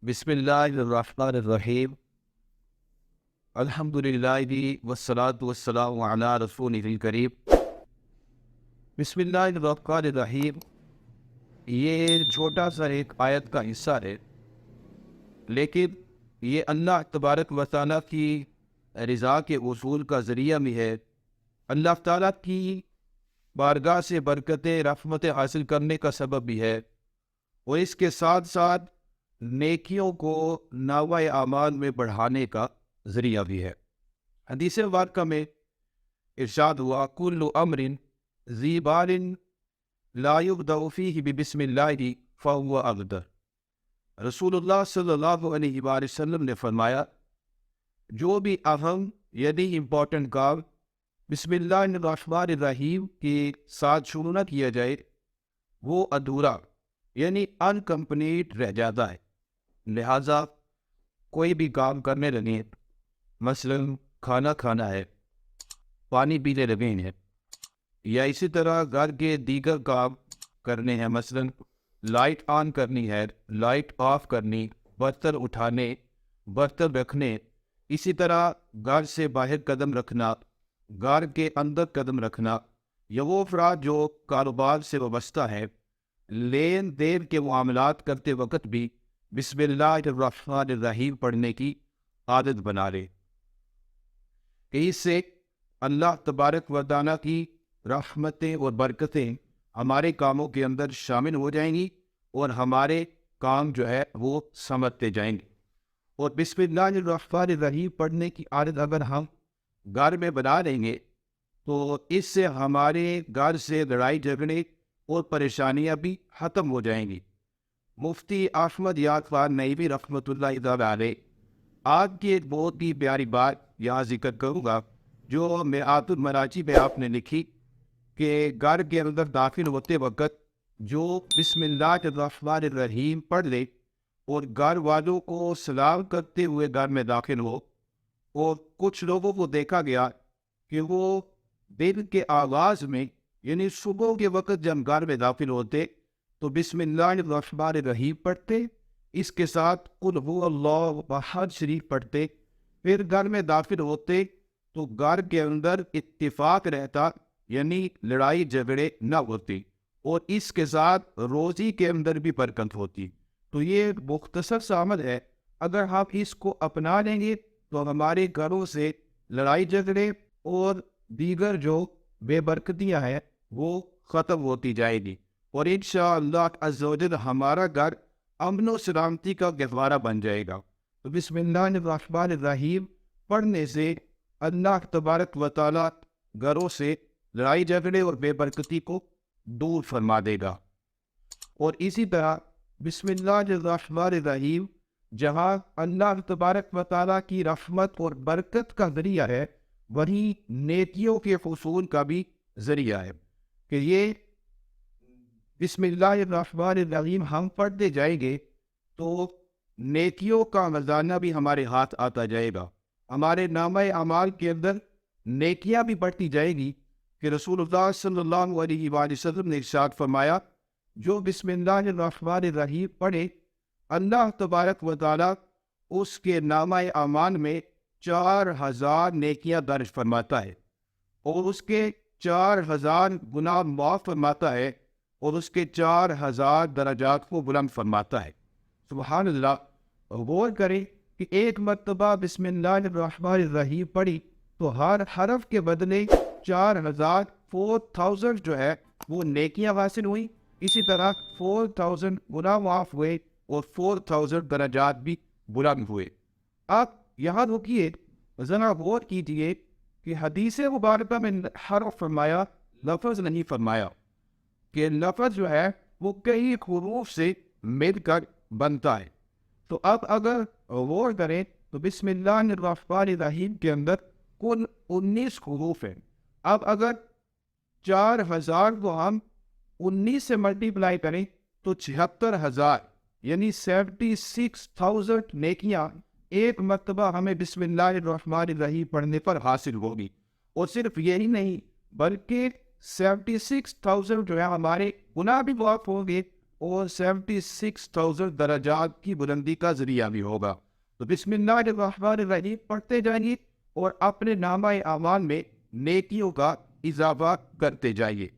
بسم اللہ الرحمن الرحیم الحمد للہ والصلاة والسلام علی رسول الکریم۔ بسم اللہ الرحمن الرحیم یہ چھوٹا سا ایک آیت کا حصہ ہے، لیکن یہ اللہ تبارک و تعالیٰ کی رضا کے حصول کا ذریعہ بھی ہے، اللہ تعالیٰ کی بارگاہ سے برکتیں رحمتیں حاصل کرنے کا سبب بھی ہے، اور اس کے ساتھ ساتھ نیکیوں کو ناوہ اعمال میں بڑھانے کا ذریعہ بھی ہے۔ حدیث مبارکہ میں ارشاد ہوا کل امر ذی بال لا یبدأ فیہ ببسم اللہ فہو اغدر۔ رسول اللہ صلی اللہ علیہ وآلہ وسلم نے فرمایا جو بھی اہم یعنی امپورٹنٹ کام بسم اللہ الرحمن الرحیم کے ساتھ شروع نہ کیا جائے وہ ادھورا یعنی انکمپلیٹ رہ جاتا ہے، لہٰذا کوئی بھی کام کرنے لگیں، مثلا کھانا کھانا ہے، پانی پینے لگے ہیں، یا اسی طرح گھر کے دیگر کام کرنے ہیں، مثلا لائٹ آن کرنی ہے، لائٹ آف کرنی، برتن اٹھانے، برتن رکھنے، اسی طرح گھر سے باہر قدم رکھنا، گھر کے اندر قدم رکھنا، یا وہ افراد جو کاروبار سے وابستہ ہیں لین دین کے معاملات کرتے وقت بھی بسم اللہ الرحمن الرحیم پڑھنے کی عادت بنا لے کہ اس سے اللہ تبارک و تعالیٰ کی رحمتیں اور برکتیں ہمارے کاموں کے اندر شامل ہو جائیں گی اور ہمارے کام جو ہے وہ سمجھتے جائیں گے۔ اور بسم اللہ الرحمن الرحیم پڑھنے کی عادت اگر ہم گھر میں بنا لیں گے تو اس سے ہمارے گھر سے لڑائی جھگڑے اور پریشانیاں بھی ختم ہو جائیں گی۔ مفتی احمد یاد خان نعیمی رحمۃ اللہ تعالیٰ علیہ آج کی ایک بہت ہی پیاری بات یہاں ذکر کروں گا جو میعات المراجع میں آپ نے لکھی کہ گھر کے اندر داخل ہوتے وقت جو بسم اللہ الرحمن الرحیم پڑھ لے اور گھر والوں کو سلام کرتے ہوئے گھر میں داخل ہو، اور کچھ لوگوں کو دیکھا گیا کہ وہ دن کے آغاز میں یعنی صبح کے وقت جب گھر میں داخل ہوتے تو بسم اللہ الرحمن الرحیم پڑھتے، اس کے ساتھ قل هو اللہ احد شریف پڑھتے، پھر گھر میں داخل ہوتے تو گھر کے اندر اتفاق رہتا یعنی لڑائی جھگڑے نہ ہوتی، اور اس کے ساتھ روزی کے اندر بھی برکت ہوتی۔ تو یہ ایک مختصر سا عمل ہے، اگر ہم اس کو اپنا لیں گے تو ہمارے گھروں سے لڑائی جھگڑے اور دیگر جو بے برکتیاں ہیں وہ ختم ہوتی جائے گی، اور انشاءاللہ عز و جل ہمارا گھر امن و سلامتی کا گہوارہ بن جائے گا۔ تو بسم اللہ الرحمن الرحیم پڑھنے سے اللہ تبارک و تعالیٰ گھروں سے لڑائی جھگڑے اور بے برکتی کو دور فرما دے گا۔ اور اسی طرح بسم اللہ الرحمن الرحیم جہاں اللہ تبارک و تعالیٰ کی رحمت اور برکت کا ذریعہ ہے، وہیں نیکیوں کے حصول کا بھی ذریعہ ہے کہ یہ بسم اللہ الرحمن الرحیم ہم پڑھتے جائیں گے تو نیکیوں کا خزانہ بھی ہمارے ہاتھ آتا جائے گا، ہمارے نامہ اعمال کے اندر نیکیاں بھی بڑھتی جائے گی کہ رسول اللہ صلی اللہ علیہ وآلہ وسلم نے ارشاد فرمایا جو بسم اللہ الرحمن الرحیم پڑھے اللہ تبارک و تعالیٰ اس کے نامہ اعمال میں 4000 نیکیاں درج فرماتا ہے، اور اس کے 4000 گناہ معاف فرماتا ہے، اور اس کے 4000 درجات کو بلند فرماتا ہے۔ سبحان اللہ، غور کریں کہ ایک مرتبہ بسم اللہ الرحمن الرحیم پڑھی تو ہر حرف کے بدلے 4000 جو ہے وہ نیکیاں حاصل ہوئی، اسی طرح 4000 گناہ معاف ہوئے اور 4000 درجات بھی بلند ہوئے۔ آپ یہاں رکیے، ذرا غور کیجیے کہ حدیث مبارکہ میں حرف فرمایا، لفظ نہیں فرمایا، کہ لفظ جو ہے وہ کئی حروف سے مل کر بنتا ہے۔ تو اب اگر غور کریں تو بسم اللہ الرحمن الرحیم کے اندر کل 19 حروف ہیں۔ اب اگر 4000 کو ہم 19 سے ملٹیپلائی کریں تو 76000 یعنی 76,000 نیکیاں ایک مرتبہ ہمیں بسم اللہ الرحمن الرحیم پڑھنے پر حاصل ہوگی۔ اور صرف یہی نہیں بلکہ 76,000 جو ہے ہمارے گناہ بھی معاف ہوں گے اور 76,000 درجات کی بلندی کا ذریعہ بھی ہوگا. تو بسم اللہ الرحمن الرحیم پڑھتے جائیے اور اپنے نامہ اعمال میں نیکیوں کا اضافہ کرتے جائیے.